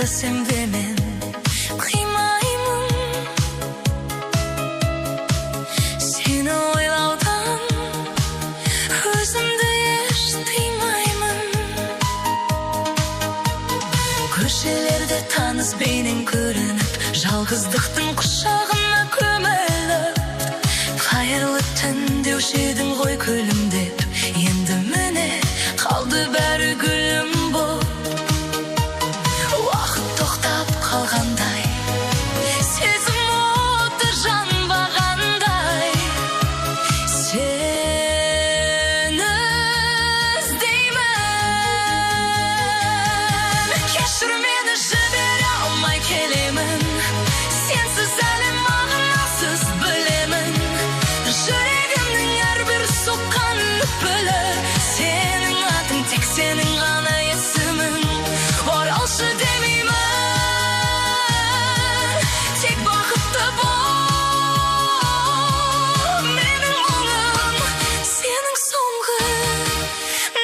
Söylesem de men kıymayımın. Seni oylaudan özümde yaştıymayımın. Köşelerde tanız beynin görünüp, жалғыздықтың құшағына көміліп, қайырлы түн деуші едің ғой күлімдеп. Енді міне қалды бәрі гүлім боп. Уақыт тоқтап қалғандай, сезім оты жанбағандай. Сені іздеймін. Кешір мені, жібере алмай келемін. Сенсіз әлем мағынасыз білемін. Жүрегімнің әрбір соққан лүпілі. Сенің атың тек сенің ғана есімің. Оралшы демеймін, тек бақытты бол. Менің мұңым сенің соңғы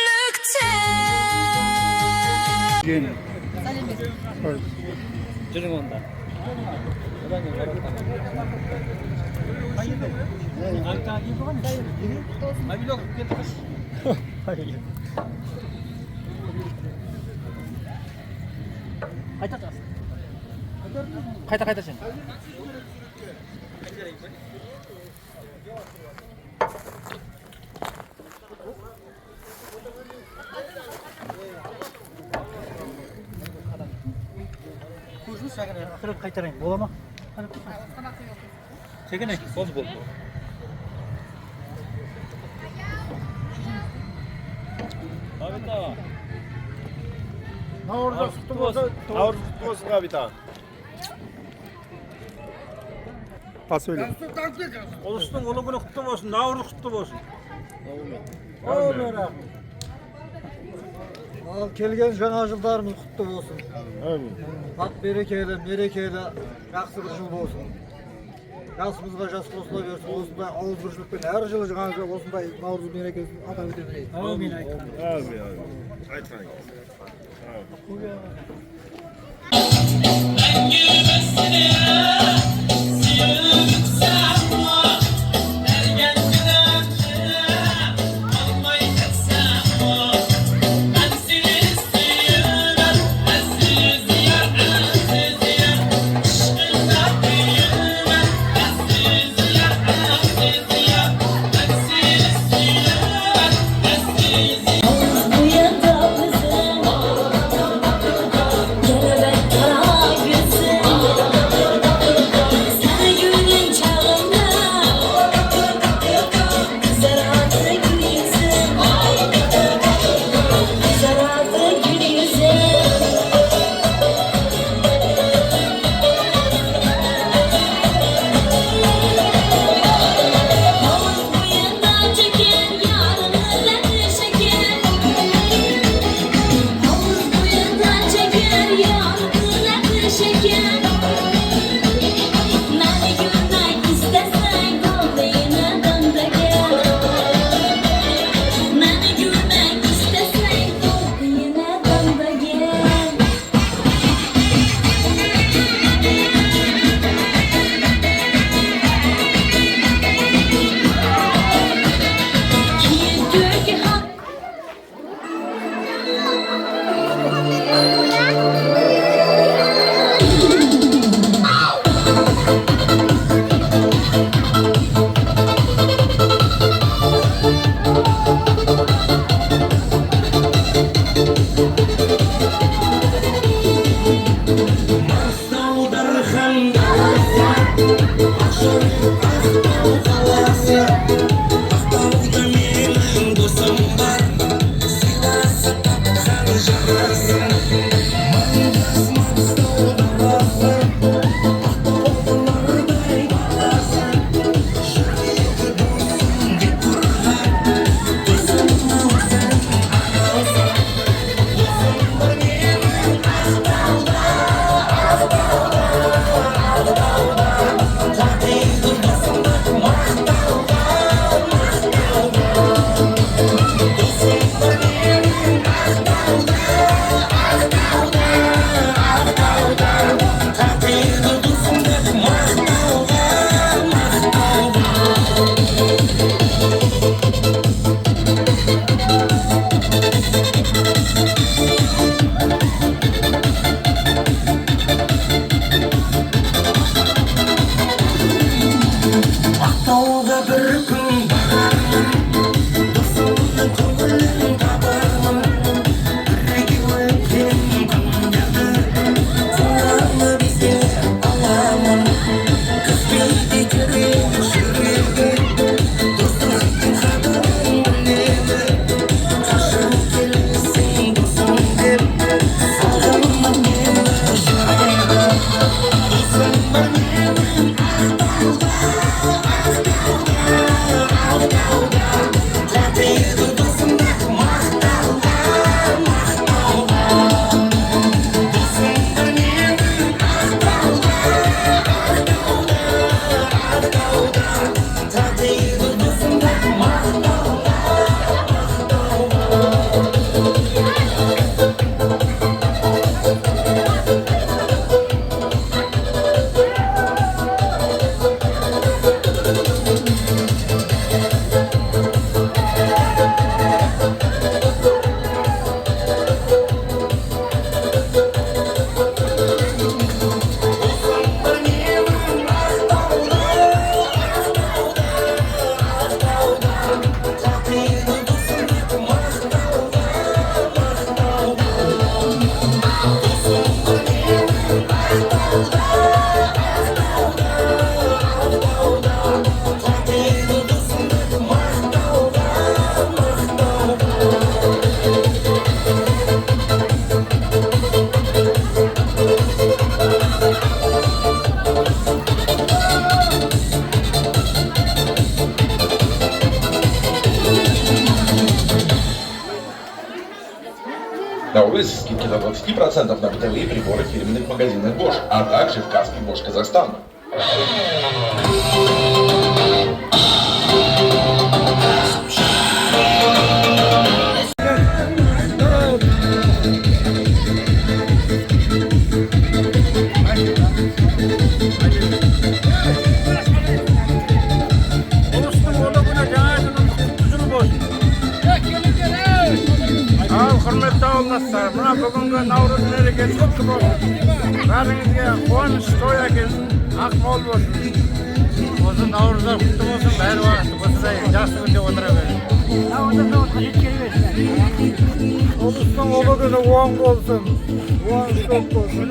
нүктең. Жүрің онда. Одан кейін баратқан. Айтқан кейін болған не? Мобилок кетті қыз. Қайта сен. Ақыры қайтарайын, бола ма? Шекене, болды болды. Ғабит аға. Наурыз құтты болсын, Ғабит аға. Söyle. Ұлыстың ұлы күні құтты болсын, наурыз құтты болсын. Ал келген жаңа жылдарымыз құтты болсын. Ат берекелі, мерекелі, жақсы бір жыл болсын. Жасымызға жас қосыла берсін, осындай ауызбіршілікпен әр жылы жаңа жыл осындай наурыз мерекесін атап өте берейік. Әмин. Айтқан. Ақтауға бір күн барармын, досымның көңілін табармын. Бірге өткен күндерді сыңғырлы бесе аламын. Күзбейді керек жүрегі, достықтың қадірін біледі. Қашан келсең досым деп, сағынма мені жүрегі. Досым бар менің На Уральске до 20% на бытовые приборы фирменных магазинов Bosch, а также в каске Bosch Казахстан. Құрметті ауылдастар, мына бүгінгі Наурыз мерекесі құтты болсын. Бәріңізге қуаныш той әкелсін, ақ мол болсын. Осы Наурыздар құтты болсын, бәрі уақытты осындай жақсы күнде отыра берсін. Олыстың ұлы күні оң болсын, қуаныш көп болсын.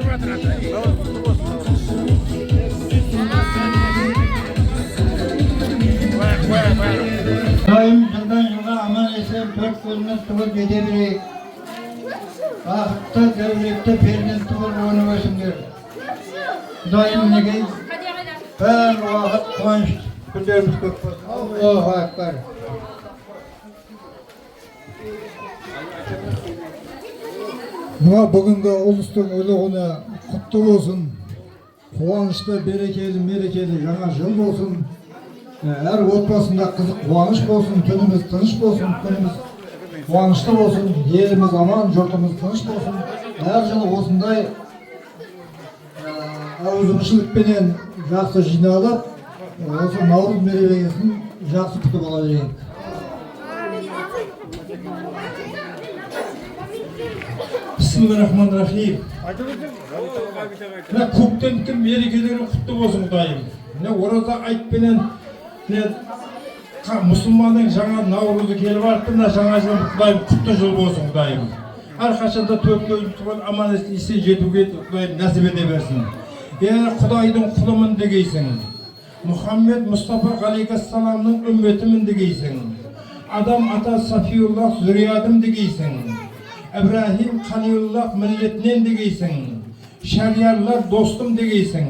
Daim жылдан жылға аман есен төрт көзіміз тұғыр кете берейік. Бақытты, дәулетті, перзентті болып өніп өсіңдер. Құдайым мінекей бәр уақыт қуаныш күндеріміз көп болсын. Аллаху акбар. Мына бүгінгі ұлыстың ұлы күні құтты болсын. Қуанышты, берекелі, мерекелі жаңа жыл болсын. Әр отбасында қызық қуаныш болсын, түніміз тыныш болсын, күніміз қуанышты болсын, еліміз аман, жұртымыз тыныш болсын. Әр жылы осындай ауызбіршілікпенен жақсы жиналып, осы Наурыз мерекесін жақсы күтіп ала берейік. Бисмиллахиррахманиррахим. Мына көктемгі мерекелері құтты болсын Құдайым. Мына ораза айтпенен мұсылманның жаңа Наурызы келіп артты, мына жаңа жыл Құдайым құтты жыл болсын Құдайым. Әрқашанда төрт көзім туған аман есен жетуге Құдайым нәсіп ете берсін. Құдайдың құлымын дегейсің. Мұхаммед Мұстафа алейхиссаламның үмметімін дегейсің. Адам ата Сафиуллах зүриядым дегейсің. Ибрахим Халилуллах миллетінен дегейсің. Шариярлар достым дегейсің.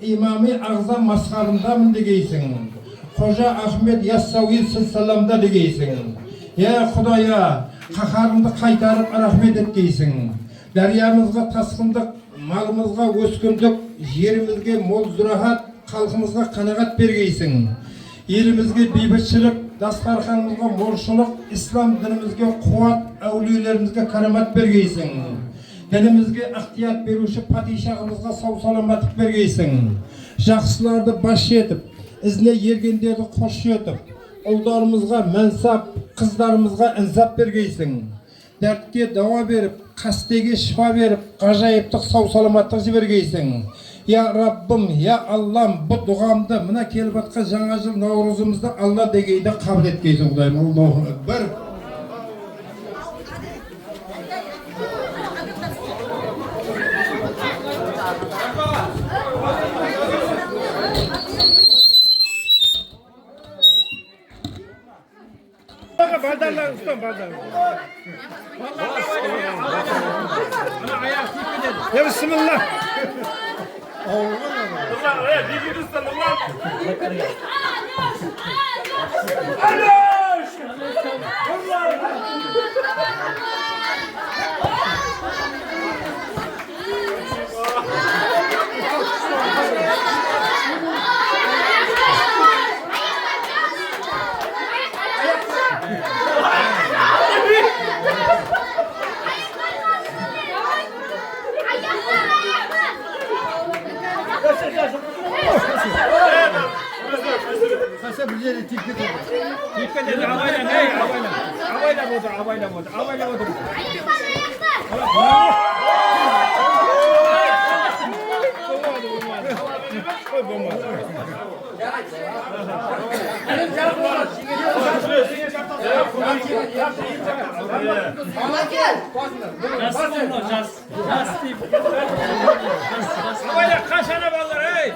İmam-ı Azam mazharındamın degeysin. Hoca Ahmet Yassauи silsilamda degeysin. Ya Xudaya, qaharımды qaytarıp rahmet etkeysin. Daryamızga tasqındık, malımızga öskündük, yerimizge mol zurahat, halkımızga qanagat bergeysin. Elimizge beybitçilik, dastarxanımızga molşuluk, İslam dinimizge kuvvat, avliyelerimizge karamat bergeysin. Elimizge ihtiyat berуші padişahımızga sağ salamatlık bergeysin. Жақсыларды baş etip, izine yergenderdi hoş etip, ұлдарымызға мәнсап, қыздарымызға insap bergeysin. Dertke dava berip, kastege şifa berip, gajayiplik sağ salamatlık jibergeysiň. Ya Rabbim, ya Allah'ım bu duamda mına kelip atkan жаңа жыл Navruzumuzda Allah degeyde kabul etkeysin Kudayım. Allahu Ekber. Bardarlar ustam bardarlar. Ana ayak gitti. Ya Bismillah. Ulan bir ustam ulan. Kasa bize tikket oldu. Dikkat edin abayla ne? Abayla motor. Abayla kaşana ballar hey.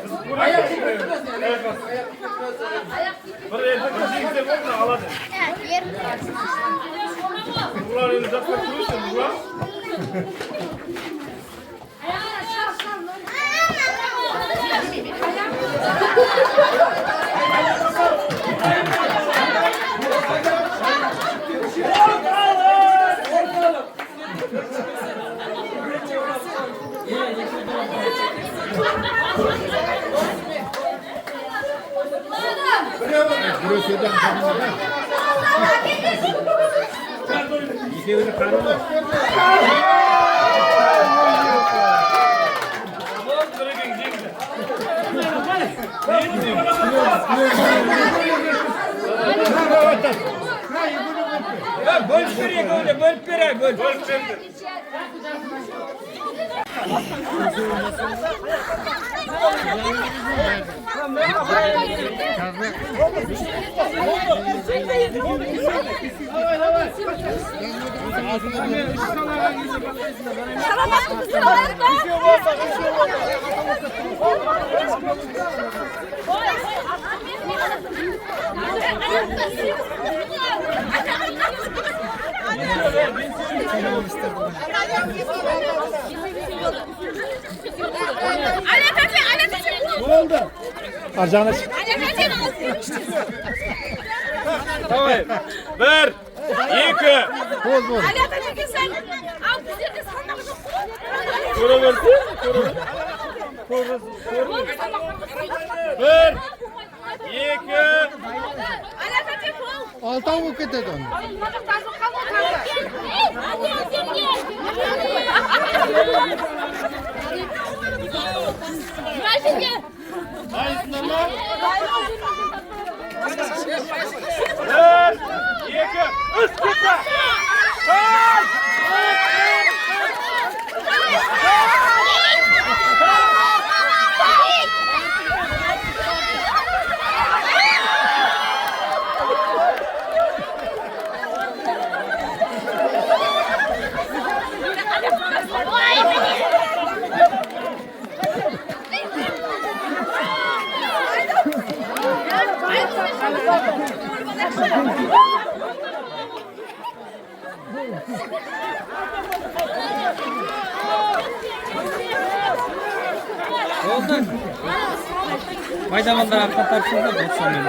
Arjana Давай. Bir, iki. Kuru versin. Bir, iki. Altan bu ketedi onu. Bir, iki. Üst gitti. Olsun. Maydamanlar arka tarafında botsan benim.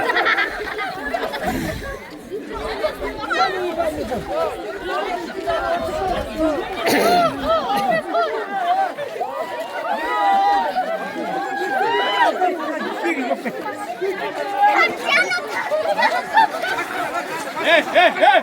Hey!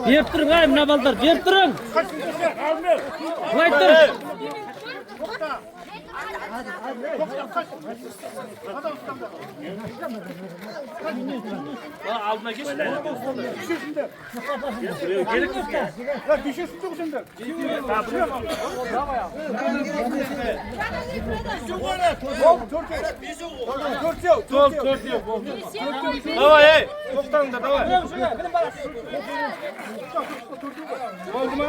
Berip turing, ay, mına balдар, berip turing. Voy tur. Aldına geç. Gerek yok ya. Ya düşürsün çok şimdi. Давай, ey. To'xtang da, давай. Bo'ldimi?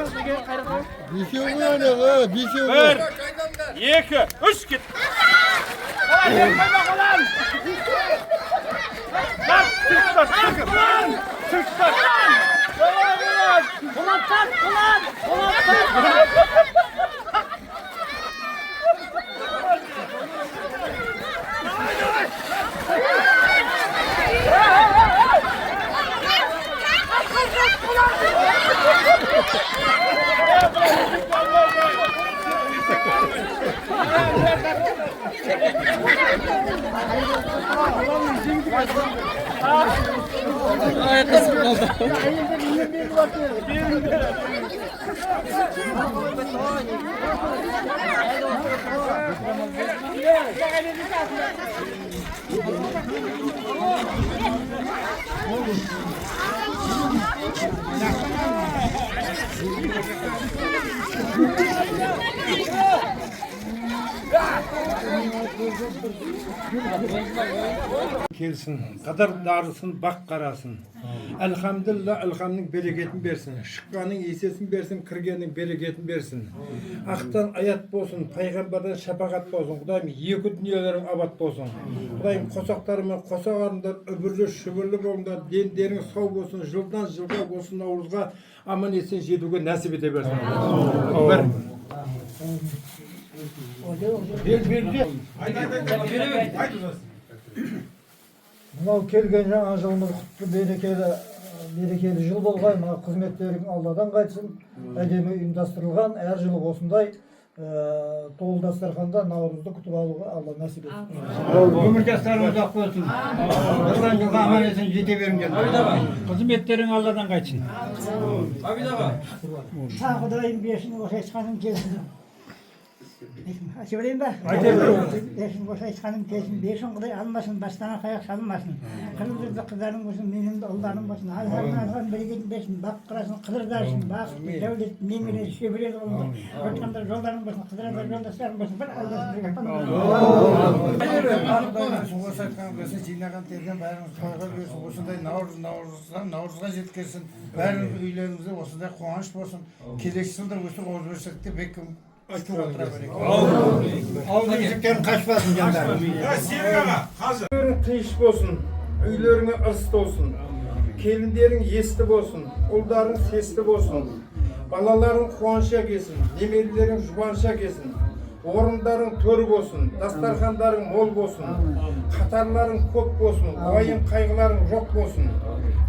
Besho'ni o'yna, besho'ni. 1, 2, 3 ket. Kelsin, kadar darısın, bak karasın. Elhamdülillah, elhamdülillah bereketini versin. Şıkkanın iyisesini versin, kırgenin bereketini versin. Aktan ayat bolsun, peygamberden şefakat bolsun. Kudayım, yeki dünyelerin abat bolsun. Kudayım, kosaklarımın, kosağarımdan, öbürlü, şübürlü bolundan, derin sağ bolsun, жылдан жылға bolsun, Navruzga aman etsin, жетуге nasip ete versin. Мынау келген жаңа жылымыз құтты берекелі жыл болғай. Мына қызметтерің Алладан қайтсын. Әдемі ұйымдастырылған әр жылы осындай толы дастарханда Наурызды күтіп алуға Алла нәсіп етсін. Ömür jastlarımız uzak bolsun. Yıldan yılga aman etsin, jete verin. Қызметтерің Алладан қайтсын. Sağ Kudayım beşini boşa çıkanım gelsin. Açıvereyim de. Beşini boşa çıkanım gelsin. Beşin Kuday almasın, baştan kayak salmasın. Kırmızı kızların olsun, benim de oğullarım olsun. Alhan bereketin beşin, bak kırasın, kıdırdarsın, bak devlet, memile, şöbürez olun. Ortamda yollarım olsun, kıdırda yoldaşlarım olsun. Bir Allah'ın Ardaylar suğa satkan kılsın, jinagan tergen bäriniz toyga bersin. Osunday Navruzga jetkirsin. Bäriniz üylerinizde osunday kuvanç bolsun. Keleki жылda өсү озбурсакты беким açık otura berek. Aldı bizimkilerin kaçmasın canlar. Tıyış bolsun, üylerine ırsıt olsun. Kelinlerin yesti bolsun, ulların sesli bolsun. Balaların kuvança kesin, nemelilerin jubança kesin. Orunların tör bolsun, dastarxanların mol bolsun. Katarların köp bolsun, vayım kaygıların yok bolsun.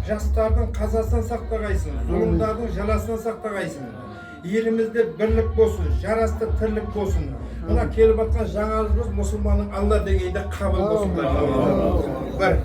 Jastardın kazasından saktagaysın, zulümdardın jalasından saktagaysın. Elimizde birlik bolsun, jarasты tirlik bolsun. Mına kelip atkan жаңа жылыбыз musulmanın Allah degeyde kabul bolsun. Bir.